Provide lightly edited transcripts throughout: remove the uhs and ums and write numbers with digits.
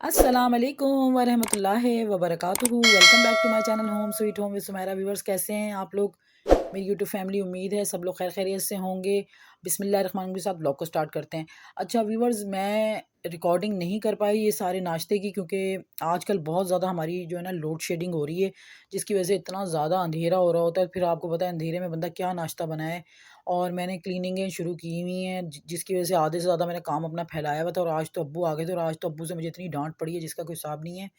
अस्सलाम वालेकुम वरहमतुल्लाहि वबरकातुहू। Welcome back to my channel home sweet home with Sumera. Viewers, कैसे हैं आप लोग? मेरी यूट्यूब फैमिली, उम्मीद है सब लोग खैर खैरियत से होंगे। बिस्मिल्लाहिर्रहमानिर्रहीम के साथ ब्लॉग को स्टार्ट करते हैं। अच्छा व्यूवर्स, मैं रिकॉर्डिंग नहीं कर पाई ये सारे नाश्ते की, क्योंकि आजकल बहुत ज़्यादा हमारी जो है ना लोड शेडिंग हो रही है, जिसकी वजह से इतना ज़्यादा अंधेरा हो रहा होता है। फिर आपको पता है अंधेरे में बंदा क्या नाश्ता बनाए। और मैंने क्लीनिंगें शुरू की हुई हैं, जिसकी वजह से आधे से ज़्यादा मैंने काम अपना फैलाया हुआ था। और आज तो अब्बू आ गए थे, और आज तो अब्बू से मुझे इतनी डांट पड़ी है जिसका कोई हिसाब नहीं है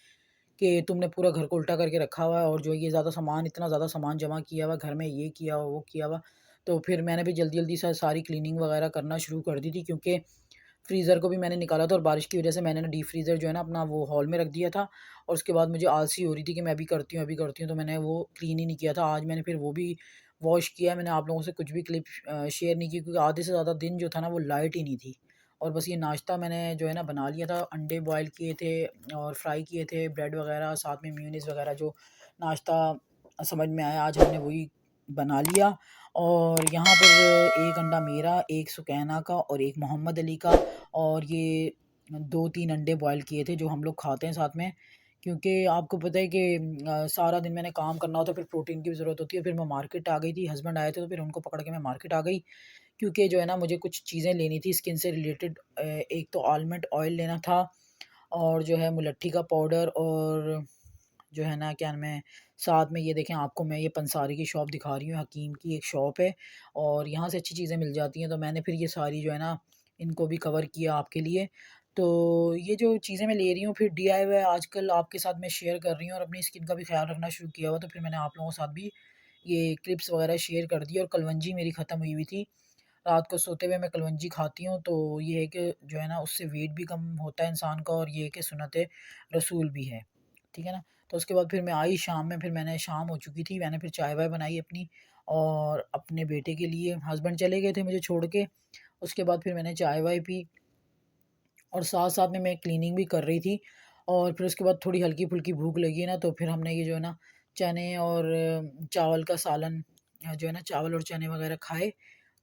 कि तुमने पूरा घर को उल्टा करके रखा हुआ है, और जो है ये ज़्यादा सामान, इतना ज़्यादा सामान जमा किया हुआ घर में, ये किया हुआ वो किया हुआ। तो फिर मैंने भी जल्दी जल्दी से सारी क्लीनिंग वगैरह करना शुरू कर दी थी, क्योंकि फ्रीज़र को भी मैंने निकाला था, और बारिश की वजह से मैंने ना डीप फ्रीज़र जो है ना अपना वो हॉल में रख दिया था। और उसके बाद मुझे आलसी हो रही थी कि मैं अभी करती हूँ अभी करती हूँ, तो मैंने वो क्लीन ही नहीं किया था। आज मैंने फिर वो भी वॉश किया। मैंने आप लोगों से कुछ भी क्लिप शेयर नहीं की, क्योंकि आधे से ज़्यादा दिन जो था ना वो लाइट ही नहीं थी। और बस ये नाश्ता मैंने जो है ना बना लिया था। अंडे बॉयल किए थे और फ्राई किए थे, ब्रेड वगैरह साथ में मेयोनीज़ वगैरह, जो नाश्ता समझ में आया आज हमने वही बना लिया। और यहाँ पर एक अंडा मेरा, एक सुकैना का और एक मोहम्मद अली का, और ये 2-3 अंडे बॉयल किए थे जो हम लोग खाते हैं साथ में। क्योंकि आपको पता है कि सारा दिन मैंने काम करना होता है, फिर प्रोटीन की भी ज़रूरत होती है। फिर मैं मार्केट आ गई थी, हस्बैंड आए थे तो फिर उनको पकड़ के मैं मार्केट आ गई, क्योंकि जो है ना मुझे कुछ चीज़ें लेनी थी स्किन से रिलेटेड। एक तो आलमंड ऑयल लेना था, और जो है मुलट्ठी का पाउडर, और जो है ना क्या नाम है, साथ में ये देखें आपको मैं ये पंसारी की शॉप दिखा रही हूँ, हकीम की एक शॉप है, और यहाँ से अच्छी चीज़ें मिल जाती हैं। तो मैंने फिर ये सारी जो है ना इनको भी कवर किया आपके लिए। तो ये जो चीज़ें मैं ले रही हूँ फिर डीआईवाई आजकल आपके साथ मैं शेयर कर रही हूँ, और अपनी स्किन का भी ख्याल रखना शुरू किया हुआ। तो फिर मैंने आप लोगों के साथ भी ये क्लिप्स वगैरह शेयर कर दी। और कलवंजी मेरी ख़त्म हुई हुई थी। रात को सोते हुए मैं कलवंजी खाती हूँ, तो ये है कि जो है ना उससे वेट भी कम होता है इंसान का, और ये है कि सुन्नत रसूल भी है। ठीक है ना? तो उसके बाद फिर मैं आई शाम में, फिर मैंने शाम हो चुकी थी, मैंने फिर चाय-वाय बनाई अपनी और अपने बेटे के लिए। हस्बैंड चले गए थे मुझे छोड़ के। उसके बाद फिर मैंने चाय-वाय पी, और साथ-साथ में मैं क्लीनिंग भी कर रही थी। और फिर उसके बाद थोड़ी हल्की-फुल्की भूख लगी ना, तो फिर हमने ये जो है ना चने और चावल का सालन, जो है ना चावल और चने वगैरह खाए।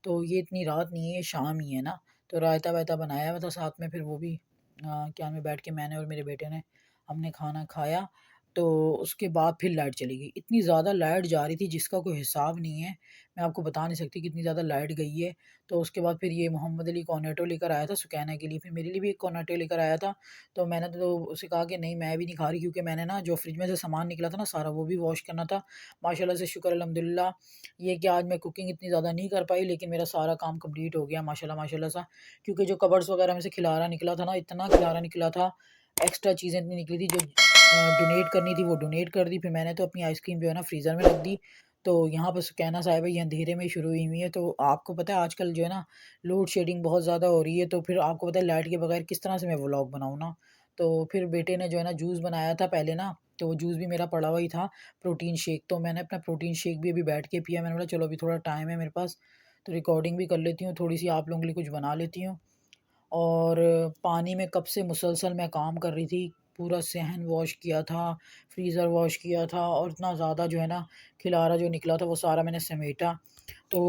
तो ये इतनी रात नहीं है, ये शाम ही है ना। तो रायता-वायता बनाया हुआ था साथ में, फिर वो भी क्या में बैठ के मैंने और मेरे बेटे ने हमने खाना खाया। तो उसके बाद फिर लाइट चली गई। इतनी ज़्यादा लाइट जा रही थी जिसका कोई हिसाब नहीं है। मैं आपको बता नहीं सकती कितनी ज़्यादा लाइट गई है। तो उसके बाद फिर ये मोहम्मद अली कॉर्नेटो लेकर आया था सुकैना के लिए, फिर मेरे लिए भी एक कॉर्नेटो लेकर आया था। तो मैंने तो उसे कहा कि नहीं, मैं भी नहीं खा रही, क्योंकि मैंने ना जो फ्रिज में से सामान निकला था ना सारा, वो भी वॉश करना था। माशाल्लाह से शुक्र अल्हम्दुलिल्लाह, ये कि आज मैं कुकिंग इतनी ज़्यादा नहीं कर पाई, लेकिन मेरा सारा काम कंप्लीट हो गया माशाल्लाह माशाल्लाह सा। क्योंकि जो कबर्ड्स वगैरह में से खिलारा निकला था ना, इतना खिलारा निकला था, एक्स्ट्रा चीज़ें इतनी निकली थी जो डोनेट करनी थी वो डोनेट कर दी। फिर मैंने तो अपनी आइसक्रीम जो है ना फ्रीज़र में रख दी। तो यहाँ पर सुकैना साहिबा ये अंधेरे में ही शुरू हुई हुई है। तो आपको पता है आजकल जो है ना लोड शेडिंग बहुत ज़्यादा हो रही है, तो फिर आपको पता है लाइट के बगैर किस तरह से मैं व्लॉग बनाऊँ ना। तो फिर बेटे ने जो है ना जूस बनाया था पहले ना, तो वो जूस भी मेरा पड़ा हुआ ही था, प्रोटीन शेक। तो मैंने अपना प्रोटीन शेक भी अभी बैठ के पिया। मैंने बोला चलो अभी थोड़ा टाइम है मेरे पास, तो रिकॉर्डिंग भी कर लेती हूँ, थोड़ी-सी आप लोगों के लिए कुछ बना लेती हूँ। और पानी में कब से मुसलसल मैं काम कर रही थी। पूरा सहन वॉश किया था, फ्रीज़र वॉश किया था, और इतना ज़्यादा जो है ना खिलारा जो निकला था वो सारा मैंने समेटा। तो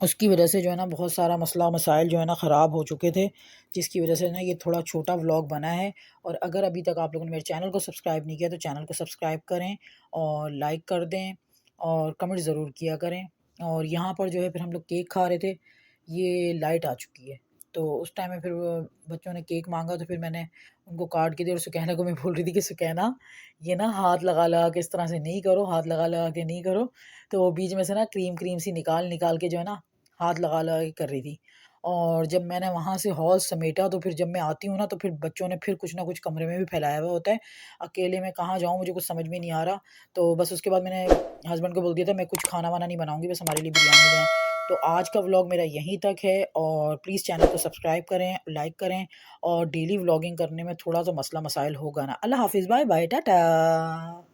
उसकी वजह से जो है ना बहुत सारा मसला मसाइल जो है ना ख़राब हो चुके थे, जिसकी वजह से ना ये थोड़ा छोटा व्लॉग बना है। और अगर अभी तक आप लोगों ने मेरे चैनल को सब्सक्राइब नहीं किया तो चैनल को सब्सक्राइब करें, और लाइक कर दें, और कमेंट ज़रूर किया करें। और यहाँ पर जो है फिर हम लोग केक खा रहे थे, ये लाइट आ चुकी है। तो उस टाइम में फिर वो बच्चों ने केक माँगा, तो फिर मैंने उनको काट के दिया। और सुकैना को मैं बोल रही थी कि सुकैना, ये ना हाथ लगा-लगा के इस तरह से नहीं करो, हाथ लगा-लगा के नहीं करो। तो वो बीच में से ना क्रीम क्रीम सी निकाल-निकाल के जो है ना हाथ लगा-लगा के कर रही थी। और जब मैंने वहाँ से हॉल समेटा, तो फिर जब मैं आती हूँ ना, तो फिर बच्चों ने फिर कुछ ना कुछ कमरे में भी फैलाया हुआ होता है। अकेले मैं कहाँ जाऊँ, मुझे कुछ समझ में नहीं आ रहा। तो बस उसके बाद मैंने हस्बैंड को बोल दिया था मैं कुछ खाना-वाना नहीं बनाऊँगी, बस हमारे लिए बिरयानी लाएँ। तो आज का व्लॉग मेरा यहीं तक है, और प्लीज़ चैनल को सब्सक्राइब करें, लाइक करें, और डेली व्लॉगिंग करने में थोड़ा-सा मसला मसाइल होगा ना। अल्लाह हाफ़िज़, बाय बाय, टाटा।